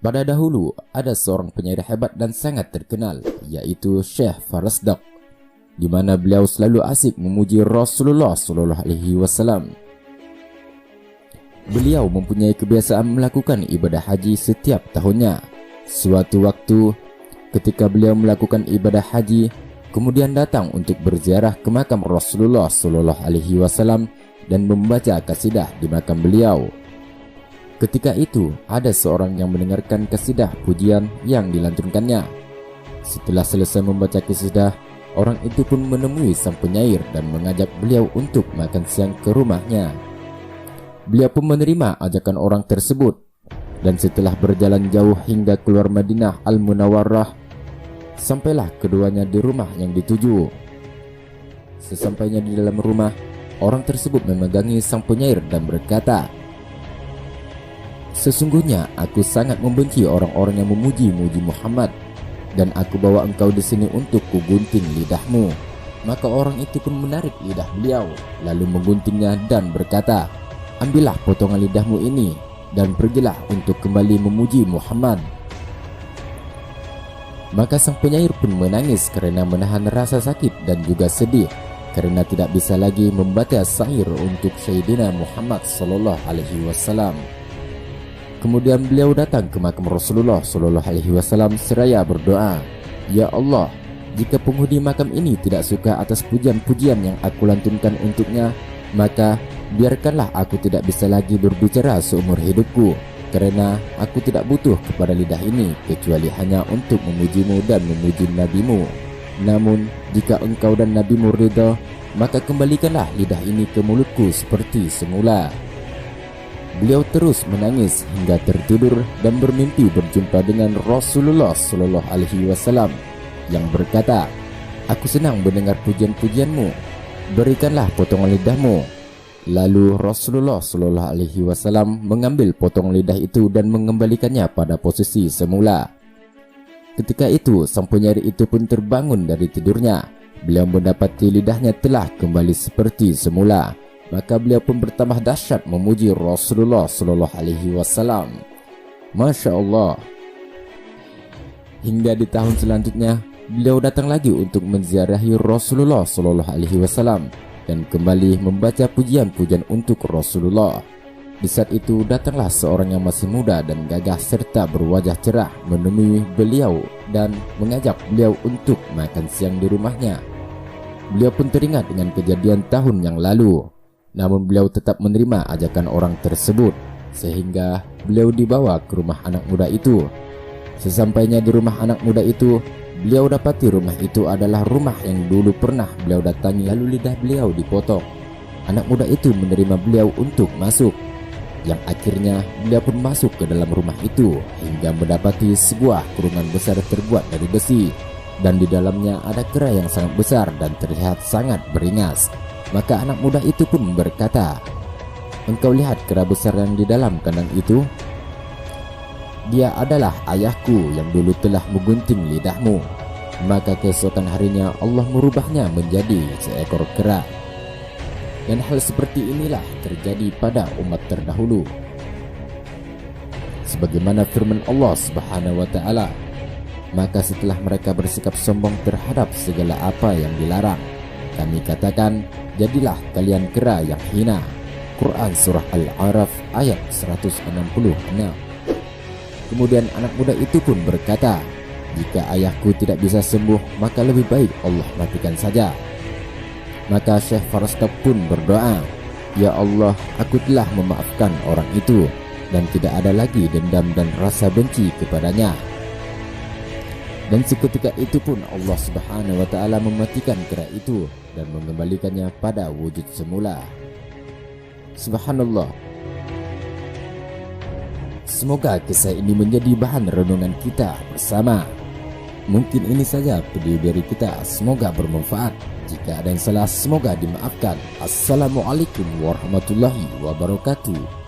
Pada dahulu, ada seorang penyair hebat dan sangat terkenal, yaitu Syekh Farasdak, di mana beliau selalu asik memuji Rasulullah SAW. Beliau mempunyai kebiasaan melakukan ibadah haji setiap tahunnya. Suatu waktu, ketika beliau melakukan ibadah haji, kemudian datang untuk berziarah ke makam Rasulullah SAW dan membaca kasidah di makam beliau. Ketika itu, ada seorang yang mendengarkan kasidah pujian yang dilantunkannya. Setelah selesai membaca kasidah, orang itu pun menemui sang penyair dan mengajak beliau untuk makan siang ke rumahnya. Beliau pun menerima ajakan orang tersebut, dan setelah berjalan jauh hingga keluar Madinah Al-Munawwarah, sampailah keduanya di rumah yang dituju. Sesampainya di dalam rumah, orang tersebut memegangi sang penyair dan berkata, "Sesungguhnya aku sangat membenci orang-orang yang memuji-muji Muhammad, dan aku bawa engkau di sini untuk kugunting lidahmu." Maka orang itu pun menarik lidah beliau, lalu mengguntingnya dan berkata, "Ambillah potongan lidahmu ini dan pergilah untuk kembali memuji Muhammad." Maka sang penyair pun menangis karena menahan rasa sakit dan juga sedih karena tidak bisa lagi membaca syair untuk Sayyidina Muhammad SAW. Kemudian beliau datang ke makam Rasulullah SAW seraya berdoa, "Ya Allah, jika penghuni makam ini tidak suka atas pujian-pujian yang aku lantunkan untuknya, maka biarkanlah aku tidak bisa lagi berbicara seumur hidupku, karena aku tidak butuh kepada lidah ini kecuali hanya untuk memujimu dan memuji nabimu. Namun jika engkau dan nabimu ridha, maka kembalikanlah lidah ini ke mulutku seperti semula." Beliau terus menangis hingga tertidur dan bermimpi berjumpa dengan Rasulullah SAW yang berkata, "Aku senang mendengar pujian-pujianmu, berikanlah potongan lidahmu." Lalu Rasulullah SAW mengambil potongan lidah itu dan mengembalikannya pada posisi semula. Ketika itu sang penyair itu pun terbangun dari tidurnya. Beliau mendapati lidahnya telah kembali seperti semula. Maka beliau pun bertambah dahsyat memuji Rasulullah SAW. Masya Allah. Hingga di tahun selanjutnya, beliau datang lagi untuk menziarahi Rasulullah SAW dan kembali membaca pujian-pujian untuk Rasulullah. Di saat itu datanglah seorang yang masih muda dan gagah serta berwajah cerah menemui beliau dan mengajak beliau untuk makan siang di rumahnya. Beliau pun teringat dengan kejadian tahun yang lalu. Namun beliau tetap menerima ajakan orang tersebut, sehingga beliau dibawa ke rumah anak muda itu. Sesampainya di rumah anak muda itu, beliau dapati rumah itu adalah rumah yang dulu pernah beliau datangi, lalu lidah beliau dipotong. Anak muda itu menerima beliau untuk masuk, yang akhirnya beliau pun masuk ke dalam rumah itu hingga mendapati sebuah kurungan besar terbuat dari besi, dan di dalamnya ada kera yang sangat besar dan terlihat sangat beringas. Maka anak muda itu pun berkata, "Engkau lihat kera besar yang di dalam kandang itu? Dia adalah ayahku yang dulu telah menggunting lidahmu." Maka keesokan harinya Allah merubahnya menjadi seekor kera. Dan hal seperti inilah terjadi pada umat terdahulu. Sebagaimana firman Allah Subhanahu wa Ta'ala, "Maka setelah mereka bersikap sombong terhadap segala apa yang dilarang, kami katakan, jadilah kalian kera yang hina." Quran Surah Al-A'raf ayat 166. Kemudian anak muda itu pun berkata, "Jika ayahku tidak bisa sembuh, maka lebih baik Allah matikan saja." Maka Syekh Farasdak pun berdoa, "Ya Allah, aku telah memaafkan orang itu dan tidak ada lagi dendam dan rasa benci kepadanya." Dan seketika itu pun Allah Subhanahu wa Ta'ala mematikan kera itu dan mengembalikannya pada wujud semula. Subhanallah. Semoga kisah ini menjadi bahan renungan kita bersama. Mungkin ini saja video dari kita, semoga bermanfaat. Jika ada yang salah, semoga dimaafkan. Assalamualaikum warahmatullahi wabarakatuh.